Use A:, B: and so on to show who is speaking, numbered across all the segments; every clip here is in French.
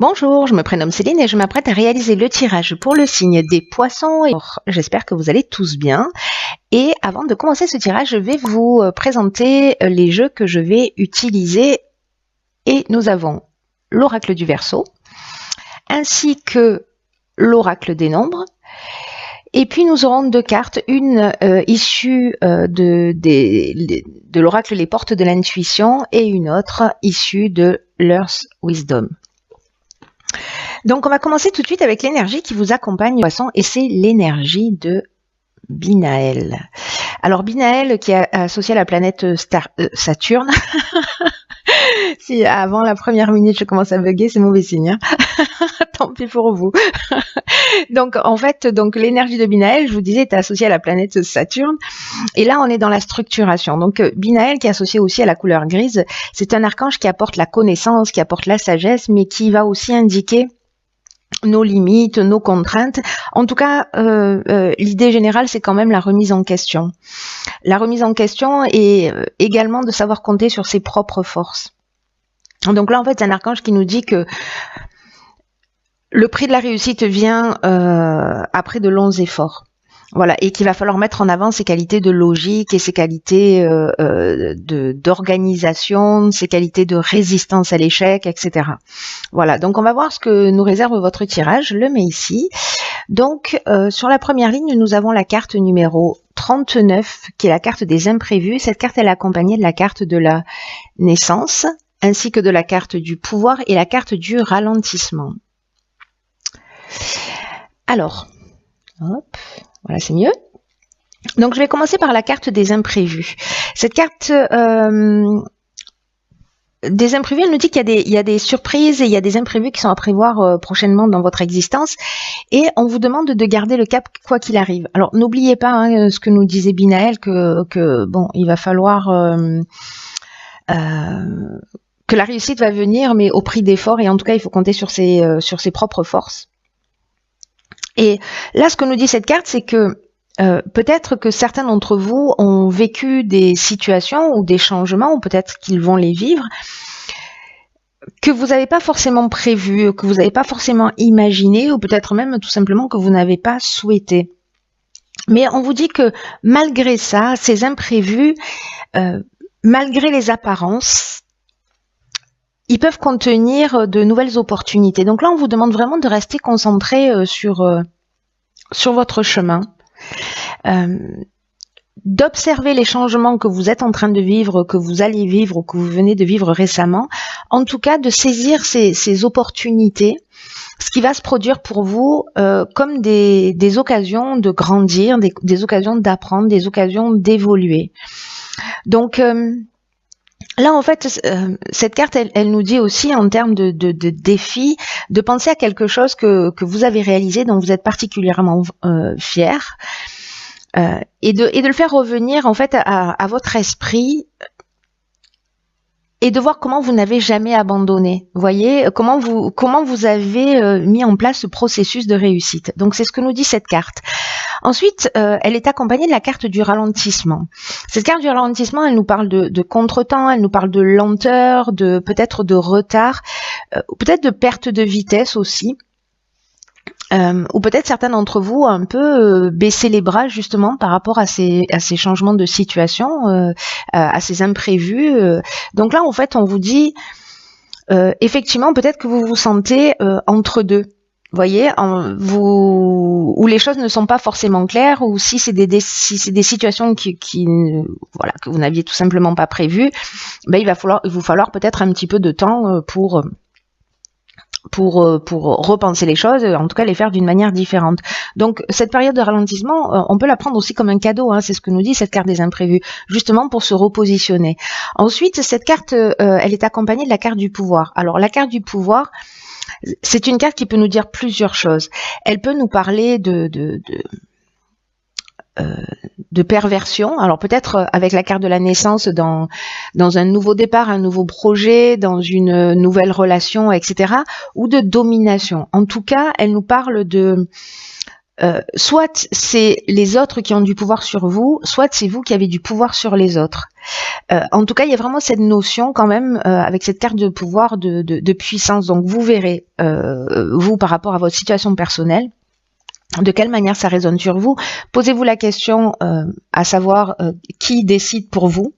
A: Bonjour, je me prénomme Céline et je m'apprête à réaliser le tirage pour le signe des poissons. J'espère que vous allez tous bien. Et avant de commencer ce tirage, je vais vous présenter les jeux que je vais utiliser. Et nous avons l'oracle du Verseau, ainsi que l'oracle des nombres. Et puis nous aurons deux cartes, une issue de l'oracle Les Portes de l'Intuition et une autre issue de l'Earth Wisdom. Donc on va commencer tout de suite avec l'énergie qui vous accompagne, poisson, et c'est l'énergie de Binaël. Alors Binaël qui est associé à la planète Saturne. Si avant la première minute je commence à bugger, c'est mauvais signe. Hein. Tant pis pour vous. Donc en fait, l'énergie de Binaël, je vous disais, est associée à la planète Saturne. Et là, on est dans la structuration. Donc Binaël, qui est associé aussi à la couleur grise, c'est un archange qui apporte la connaissance, qui apporte la sagesse, mais qui va aussi indiquer nos limites, nos contraintes. En tout cas, l'idée générale, c'est quand même la remise en question. La remise en question est également de savoir compter sur ses propres forces. Donc là, en fait, c'est un archange qui nous dit que le prix de la réussite vient après de longs efforts. Voilà, et qu'il va falloir mettre en avant ses qualités de logique et ses qualités d'organisation, ses qualités de résistance à l'échec, etc. Voilà, donc on va voir ce que nous réserve votre tirage. Je le mets ici. Donc, sur la première ligne, nous avons la carte numéro 39, qui est la carte des imprévus. Cette carte, elle est accompagnée de la carte de la naissance, ainsi que de la carte du pouvoir et la carte du ralentissement. Alors, hop, voilà, c'est mieux. Donc, je vais commencer par la carte des imprévus. Cette carte des imprévus, elle nous dit qu'il y a des surprises et il y a des imprévus qui sont à prévoir prochainement dans votre existence. Et on vous demande de garder le cap quoi qu'il arrive. Alors, n'oubliez pas ce que nous disait Binaël, que bon, il va falloir que la réussite va venir, mais au prix d'efforts. Et en tout cas, il faut compter sur ses propres forces. Et là, ce que nous dit cette carte, c'est que peut-être que certains d'entre vous ont vécu des situations ou des changements, ou peut-être qu'ils vont les vivre, que vous n'avez pas forcément prévu, que vous n'avez pas forcément imaginé, ou peut-être même tout simplement que vous n'avez pas souhaité. Mais on vous dit que malgré ça, ces imprévus, malgré les apparences, ils peuvent contenir de nouvelles opportunités. Donc là, on vous demande vraiment de rester concentré sur votre chemin, d'observer les changements que vous êtes en train de vivre, que vous allez vivre ou que vous venez de vivre récemment. En tout cas, de saisir ces opportunités, ce qui va se produire pour vous comme des occasions de grandir, des occasions d'apprendre, des occasions d'évoluer. Donc, là, en fait, cette carte, elle nous dit aussi, en termes de défi, de penser à quelque chose que vous avez réalisé, dont vous êtes particulièrement fier, et de le faire revenir, en fait, à votre esprit, et de voir comment vous n'avez jamais abandonné. Vous voyez, comment vous avez mis en place ce processus de réussite. Donc, c'est ce que nous dit cette carte. Ensuite, elle est accompagnée de la carte du ralentissement. Cette carte du ralentissement, elle nous parle de contretemps, elle nous parle de lenteur, peut-être de retard, peut-être de perte de vitesse aussi. Ou peut-être certains d'entre vous un peu baisser les bras justement par rapport à ces changements de situation, à ces imprévus. Donc là, en fait, on vous dit effectivement peut-être que vous vous sentez entre deux. Vous voyez, où les choses ne sont pas forcément claires, ou si c'est des situations qui que vous n'aviez tout simplement pas prévues, ben il va vous falloir peut-être un petit peu de temps pour repenser les choses, en tout cas les faire d'une manière différente. Donc cette période de ralentissement, on peut la prendre aussi comme un cadeau, c'est ce que nous dit cette carte des imprévus, justement pour se repositionner. Ensuite, cette carte, elle est accompagnée de la carte du pouvoir. Alors la carte du pouvoir, c'est une carte qui peut nous dire plusieurs choses. Elle peut nous parler de perversion. Alors peut-être avec la carte de la naissance dans un nouveau départ, un nouveau projet, dans une nouvelle relation, etc. ou de domination. En tout cas, elle nous parle soit c'est les autres qui ont du pouvoir sur vous, soit c'est vous qui avez du pouvoir sur les autres. En tout cas, il y a vraiment cette notion quand même avec cette carte de pouvoir de puissance. Donc vous verrez, vous par rapport à votre situation personnelle, de quelle manière ça résonne sur vous. Posez-vous la question à savoir qui décide pour vous,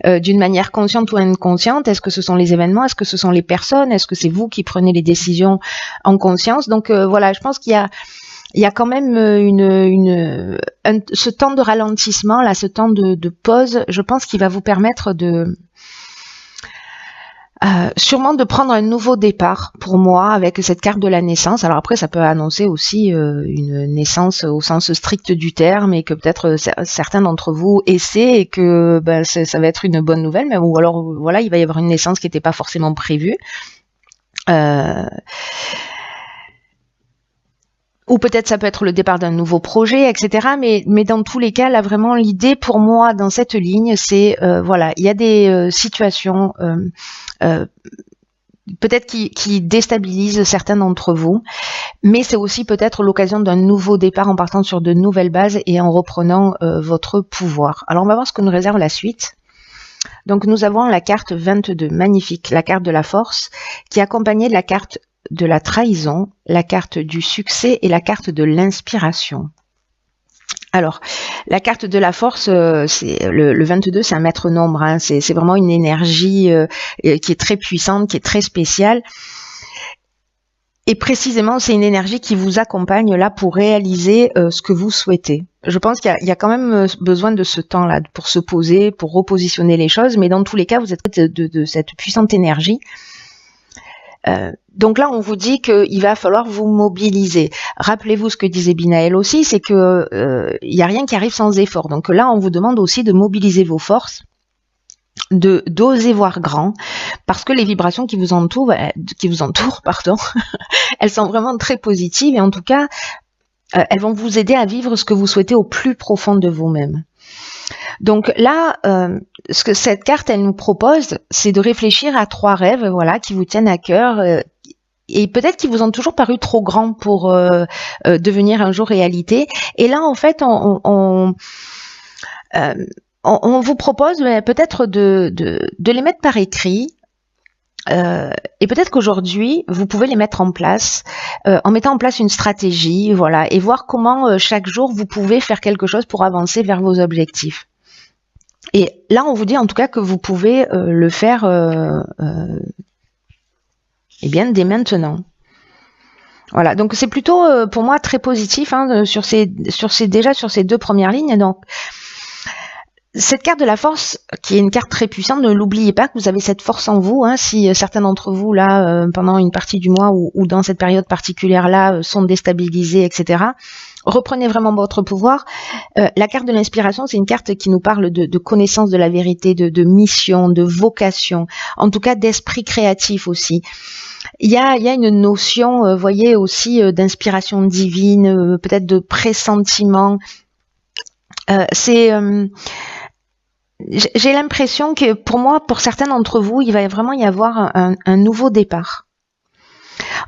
A: d'une manière consciente ou inconsciente. Est-ce que ce sont les événements? Est-ce que ce sont les personnes? Est-ce que c'est vous qui prenez les décisions en conscience? Donc voilà, je pense qu'il y a quand même ce temps de ralentissement, là, ce temps de pause, je pense qu'il va vous permettre sûrement de prendre un nouveau départ pour moi avec cette carte de la naissance. Alors après, ça peut annoncer aussi une naissance au sens strict du terme et que peut-être certains d'entre vous essaient et que ça va être une bonne nouvelle, mais ou alors voilà, il va y avoir une naissance qui n'était pas forcément prévue. Ou peut-être ça peut être le départ d'un nouveau projet, etc. Mais dans tous les cas, là vraiment l'idée pour moi dans cette ligne, c'est voilà, il y a des situations peut-être qui déstabilisent certains d'entre vous, mais c'est aussi peut-être l'occasion d'un nouveau départ en partant sur de nouvelles bases et en reprenant votre pouvoir. Alors on va voir ce que nous réserve la suite. Donc nous avons la carte 22, magnifique, la carte de la force, qui est accompagnée de la carte de la trahison, la carte du succès et la carte de l'inspiration. Alors, la carte de la force, c'est le 22, c'est un maître nombre, hein, c'est vraiment une énergie qui est très puissante, qui est très spéciale. Et précisément, c'est une énergie qui vous accompagne là pour réaliser ce que vous souhaitez. Je pense qu'il y a quand même besoin de ce temps-là pour se poser, pour repositionner les choses, mais dans tous les cas, vous êtes de cette puissante énergie. Donc là, on vous dit qu'il va falloir vous mobiliser. Rappelez-vous ce que disait Binaël aussi, c'est que il n'y a rien qui arrive sans effort. Donc là, on vous demande aussi de mobiliser vos forces, d'oser voir grand, parce que les vibrations qui vous entourent, pardon, elles sont vraiment très positives et en tout cas, elles vont vous aider à vivre ce que vous souhaitez au plus profond de vous-même. Donc là, ce que cette carte elle nous propose, c'est de réfléchir à 3 rêves, voilà, qui vous tiennent à cœur et peut-être qui vous ont toujours paru trop grands pour devenir un jour réalité. Et là, en fait, on vous propose peut-être de les mettre par écrit. Et peut-être qu'aujourd'hui, vous pouvez les mettre en place en mettant en place une stratégie, voilà, et voir comment chaque jour vous pouvez faire quelque chose pour avancer vers vos objectifs. Et là, on vous dit en tout cas que vous pouvez le faire eh bien, dès maintenant. Voilà, donc c'est plutôt pour moi très positif hein, déjà sur ces 2 premières lignes. Donc, cette carte de la force, qui est une carte très puissante, ne l'oubliez pas que vous avez cette force en vous. Hein, si certains d'entre vous, là, pendant une partie du mois ou dans cette période particulière-là, sont déstabilisés, etc., reprenez vraiment votre pouvoir. La carte de l'inspiration, c'est une carte qui nous parle de connaissance de la vérité, de mission, de vocation, en tout cas d'esprit créatif aussi. Il y a une notion, voyez, aussi d'inspiration divine, peut-être de pressentiment. J'ai l'impression que pour moi, pour certains d'entre vous, il va vraiment y avoir un nouveau départ.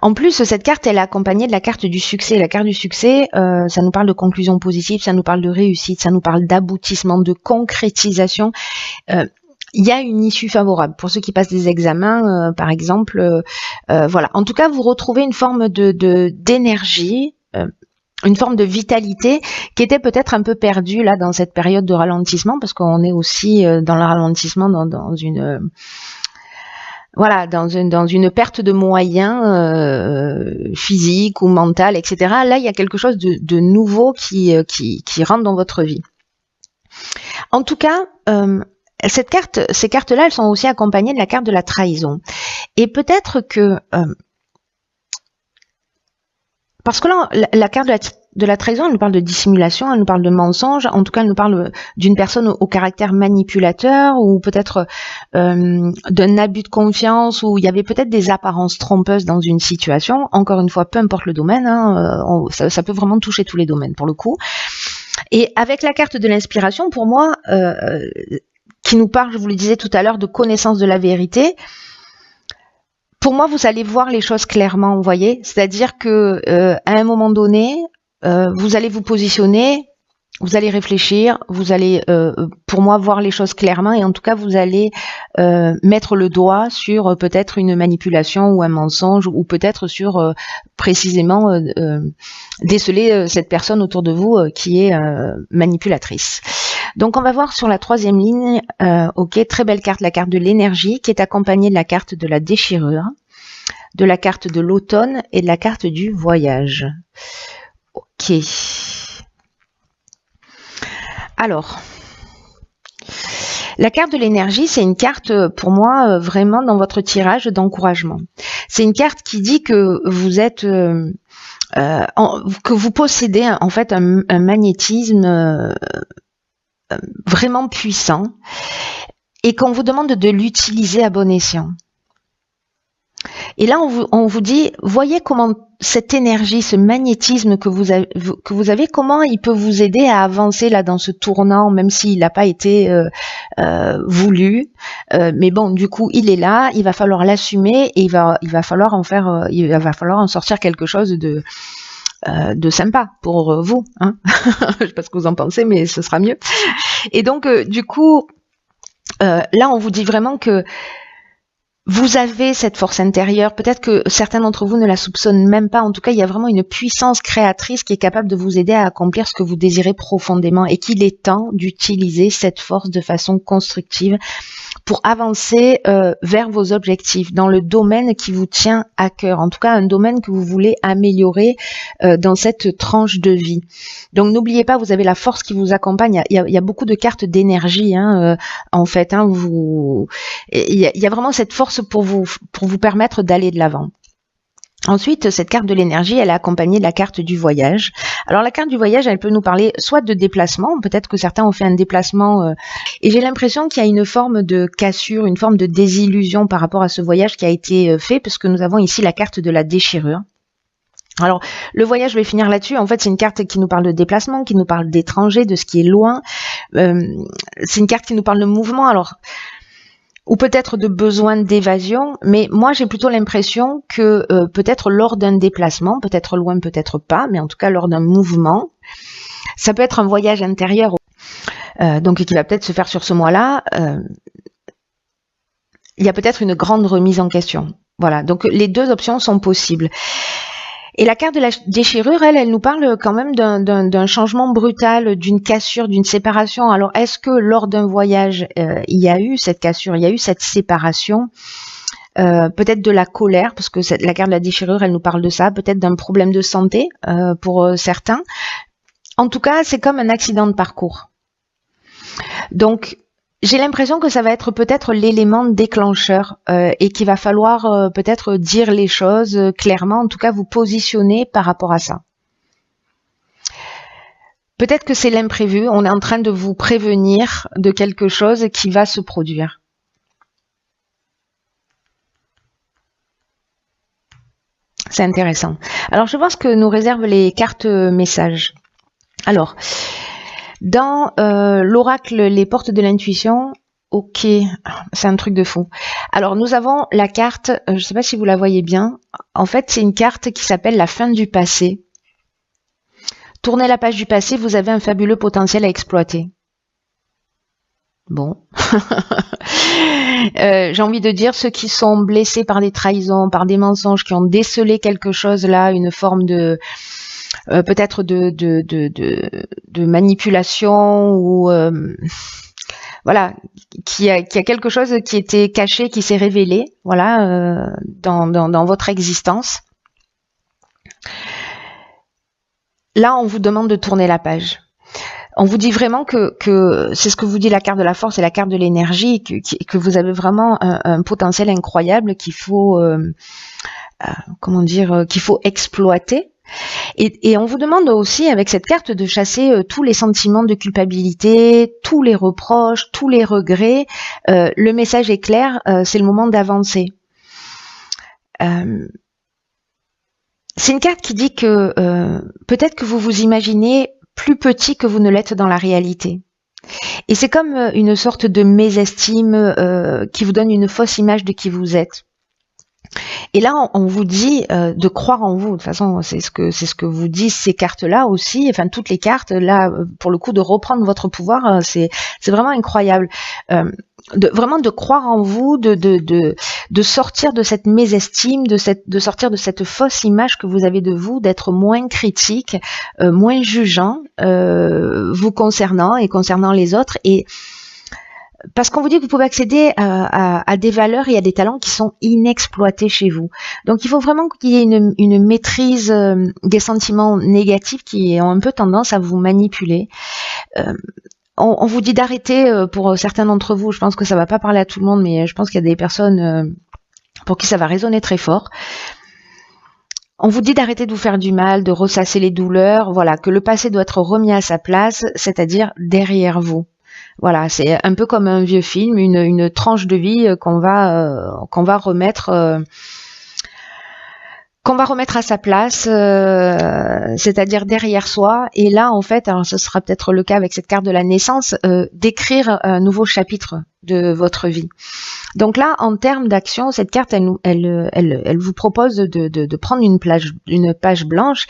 A: En plus, cette carte, elle est accompagnée de la carte du succès. La carte du succès, ça nous parle de conclusion positive, ça nous parle de réussite, ça nous parle d'aboutissement, de concrétisation. Il y a une issue favorable. Pour ceux qui passent des examens, par exemple, voilà. En tout cas, vous retrouvez une forme d'énergie, une forme de vitalité qui était peut-être un peu perdue là dans cette période de ralentissement, parce qu'on est aussi dans le ralentissement dans une perte de moyens physiques ou mentaux, etc. Là, il y a quelque chose de nouveau qui rentre dans votre vie. En tout cas, ces cartes-là, elles sont aussi accompagnées de la carte de la trahison. Et peut-être que parce que là, la carte de la trahison, elle nous parle de dissimulation, elle nous parle de mensonge, en tout cas, elle nous parle d'une personne au caractère manipulateur ou peut-être d'un abus de confiance où il y avait peut-être des apparences trompeuses dans une situation. Encore une fois, peu importe le domaine, hein, ça peut vraiment toucher tous les domaines pour le coup. Et avec la carte de l'inspiration, pour moi, qui nous parle, je vous le disais tout à l'heure, de connaissance de la vérité, pour moi, vous allez voir les choses clairement, vous voyez. C'est-à-dire que à un moment donné, vous allez vous positionner, vous allez réfléchir, vous allez, pour moi, voir les choses clairement et en tout cas, vous allez mettre le doigt sur peut-être une manipulation ou un mensonge ou peut-être sur précisément déceler cette personne autour de vous qui est manipulatrice. Donc, on va voir sur la troisième ligne, ok, très belle carte, la carte de l'énergie qui est accompagnée de la carte de la déchirure, de la carte de l'automne et de la carte du voyage. Ok. Alors, la carte de l'énergie, c'est une carte pour moi vraiment dans votre tirage d'encouragement. C'est une carte qui dit que vous êtes, que vous possédez en fait un magnétisme vraiment puissant et qu'on vous demande de l'utiliser à bon escient. Et là, on vous dit, voyez comment cette énergie, ce magnétisme que vous avez, comment il peut vous aider à avancer là dans ce tournant, même s'il n'a pas été voulu. Mais bon, du coup, il est là, il va falloir l'assumer et il va falloir en faire, il va falloir en sortir quelque chose de sympa pour vous. Hein. Je sais pas ce que vous en pensez, mais ce sera mieux. Et donc, du coup, là, on vous dit vraiment que vous avez cette force intérieure, peut-être que certains d'entre vous ne la soupçonnent même pas, en tout cas il y a vraiment une puissance créatrice qui est capable de vous aider à accomplir ce que vous désirez profondément et qu'il est temps d'utiliser cette force de façon constructive pour avancer vers vos objectifs dans le domaine qui vous tient à cœur, en tout cas un domaine que vous voulez améliorer dans cette tranche de vie. Donc n'oubliez pas, vous avez la force qui vous accompagne, il y a beaucoup de cartes d'énergie en fait, il y a vraiment cette force pour vous permettre d'aller de l'avant. Ensuite, cette carte de l'énergie, elle est accompagnée de la carte du voyage. Alors la carte du voyage, elle peut nous parler soit de déplacement, peut-être que certains ont fait un déplacement et j'ai l'impression qu'il y a une forme de cassure, une forme de désillusion par rapport à ce voyage qui a été fait, parce que nous avons ici la carte de la déchirure. Alors, le voyage, je vais finir là-dessus. En fait, c'est une carte qui nous parle de déplacement, qui nous parle d'étrangers, de ce qui est loin. C'est une carte qui nous parle de mouvement. Alors, ou peut-être de besoin d'évasion, mais moi j'ai plutôt l'impression que peut-être lors d'un déplacement, peut-être loin, peut-être pas, mais en tout cas lors d'un mouvement, ça peut être un voyage intérieur, donc qui va peut-être se faire sur ce mois-là, il y a peut-être une grande remise en question. Voilà, donc les deux options sont possibles. Et la carte de la déchirure, elle nous parle quand même d'un changement brutal, d'une cassure, d'une séparation. Alors, est-ce que lors d'un voyage, il y a eu cette cassure, il y a eu cette séparation, peut-être de la colère, parce que la carte de la déchirure, elle nous parle de ça, peut-être d'un problème de santé pour certains. En tout cas, c'est comme un accident de parcours. Donc, j'ai l'impression que ça va être peut-être l'élément déclencheur et qu'il va falloir peut-être dire les choses clairement, en tout cas vous positionner par rapport à ça. Peut-être que c'est l'imprévu, on est en train de vous prévenir de quelque chose qui va se produire. C'est intéressant. Alors je vais voir ce que nous réservent les cartes messages. Alors, dans l'oracle Les Portes de l'intuition, ok, c'est un truc de fou. Alors nous avons la carte, je ne sais pas si vous la voyez bien, en fait c'est une carte qui s'appelle la fin du passé. Tournez la page du passé, vous avez un fabuleux potentiel à exploiter. Bon, j'ai envie de dire ceux qui sont blessés par des trahisons, par des mensonges, qui ont décelé quelque chose là, une forme de peut-être de manipulation ou voilà, qui a quelque chose qui était caché, qui s'est révélé, voilà, dans votre existence. Là, on vous demande de tourner la page. On vous dit vraiment que c'est ce que vous dit la carte de la force et la carte de l'énergie, que vous avez vraiment un potentiel incroyable qu'il faut, comment dire, qu'il faut exploiter. Et on vous demande aussi avec cette carte de chasser tous les sentiments de culpabilité, tous les reproches, tous les regrets. Le message est clair, c'est le moment d'avancer. C'est une carte qui dit que peut-être que vous vous imaginez plus petit que vous ne l'êtes dans la réalité. Et c'est comme une sorte de mésestime qui vous donne une fausse image de qui vous êtes. Et là, on vous dit de croire en vous. De toute façon, c'est ce que vous disent ces cartes-là aussi. Enfin, toutes les cartes là, pour le coup, de reprendre votre pouvoir, c'est vraiment incroyable. Vraiment de croire en vous, de sortir de cette mésestime, de sortir de cette fausse image que vous avez de vous, d'être moins critique, moins jugeant vous concernant et concernant les autres, et parce qu'on vous dit que vous pouvez accéder à des valeurs et à des talents qui sont inexploités chez vous. Donc il faut vraiment qu'il y ait une maîtrise des sentiments négatifs qui ont un peu tendance à vous manipuler. On vous dit d'arrêter pour certains d'entre vous. Je pense que ça va pas parler à tout le monde, mais je pense qu'il y a des personnes pour qui ça va résonner très fort. On vous dit d'arrêter de vous faire du mal, de ressasser les douleurs, voilà, que le passé doit être remis à sa place, c'est-à-dire derrière vous. Voilà, c'est un peu comme un vieux film, une tranche de vie qu'on va remettre à sa place, c'est-à-dire derrière soi. Et là, en fait, alors ce sera peut-être le cas avec cette carte de la naissance, d'écrire un nouveau chapitre de votre vie. Donc là, en termes d'action, cette carte, elle vous propose de prendre une page blanche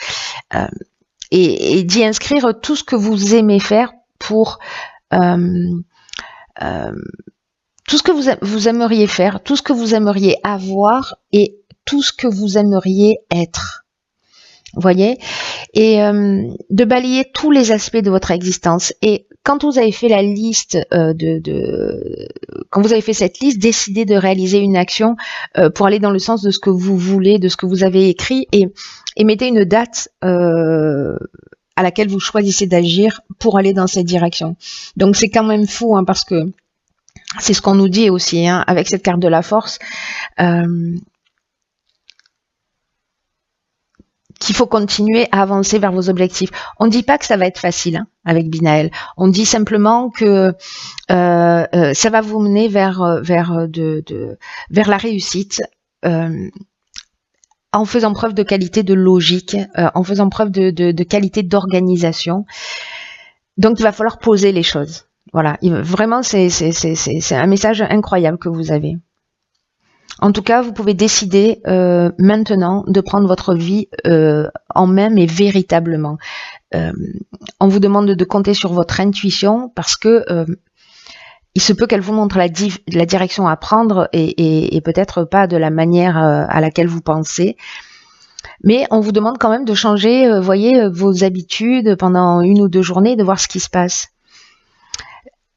A: et d'y inscrire tout ce que vous aimez faire pour tout ce que vous aimeriez faire, tout ce que vous aimeriez avoir et tout ce que vous aimeriez être. Vous voyez? Et de balayer tous les aspects de votre existence. Et quand vous avez fait la liste quand vous avez fait cette liste, décidez de réaliser une action pour aller dans le sens de ce que vous voulez, de ce que vous avez écrit, et mettez une date à laquelle vous choisissez d'agir pour aller dans cette direction. Donc c'est quand même fou, hein, parce que c'est ce qu'on nous dit aussi, hein, avec cette carte de la force, qu'il faut continuer à avancer vers vos objectifs. On ne dit pas que ça va être facile, hein, avec Binaël. On dit simplement que ça va vous mener vers la réussite, en faisant preuve de qualité de logique, en faisant preuve de qualité d'organisation. Donc il va falloir poser les choses. Voilà, vraiment c'est un message incroyable que vous avez. En tout cas, vous pouvez décider maintenant de prendre votre vie en main, mais véritablement. On vous demande de compter sur votre intuition, parce que il se peut qu'elle vous montre la direction à prendre, et peut-être pas de la manière à laquelle vous pensez. Mais on vous demande quand même de changer, voyez, vos habitudes pendant 1 ou 2 journées, de voir ce qui se passe.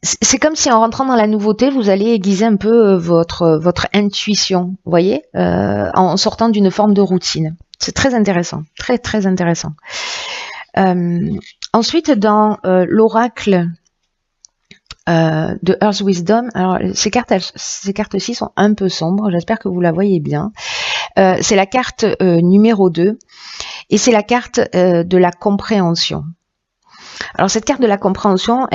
A: C'est comme si en rentrant dans la nouveauté, vous allez aiguiser un peu votre intuition, vous voyez, en sortant d'une forme de routine. C'est très intéressant, très très intéressant. Ensuite, dans l'oracle de Earth Wisdom, alors ces cartes-ci sont un peu sombres, j'espère que vous la voyez bien. C'est la carte numéro 2, et c'est la carte de la compréhension. Alors cette carte de la compréhension,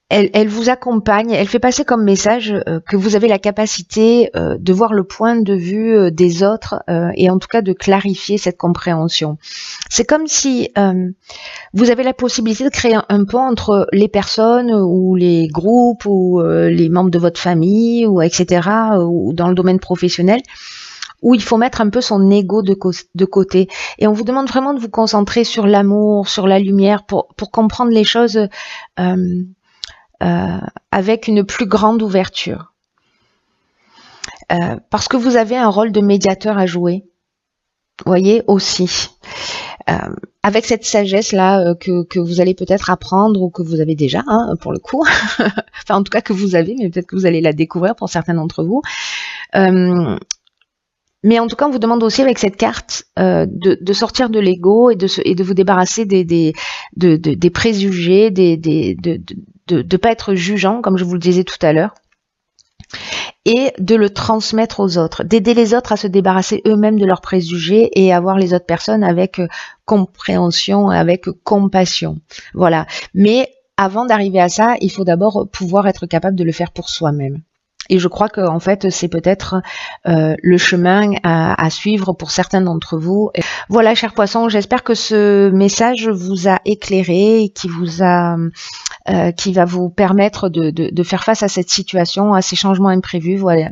A: elle vous accompagne, elle fait passer comme message que vous avez la capacité de voir le point de vue des autres, et en tout cas de clarifier cette compréhension. C'est comme si vous avez la possibilité de créer un pont entre les personnes ou les groupes ou les membres de votre famille, ou etc., ou dans le domaine professionnel, où il faut mettre un peu son ego de côté. Et on vous demande vraiment de vous concentrer sur l'amour, sur la lumière, pour comprendre les choses avec une plus grande ouverture. Parce que vous avez un rôle de médiateur à jouer, vous voyez, aussi. Avec cette sagesse-là que vous allez peut-être apprendre, ou que vous avez déjà, hein, pour le coup. Enfin, en tout cas que vous avez, mais peut-être que vous allez la découvrir pour certains d'entre vous. Mais en tout cas, on vous demande aussi avec cette carte de sortir de l'ego et de vous débarrasser des préjugés, de pas être jugeant, comme je vous le disais tout à l'heure, et de le transmettre aux autres, d'aider les autres à se débarrasser eux-mêmes de leurs préjugés et à voir les autres personnes avec compréhension, avec compassion. Voilà. Mais avant d'arriver à ça, il faut d'abord pouvoir être capable de le faire pour soi-même. Et je crois que en fait, c'est peut-être le chemin à suivre pour certains d'entre vous. Voilà, chers poissons, j'espère que ce message vous a éclairé et qui va vous permettre de faire face à cette situation, à ces changements imprévus. Voilà.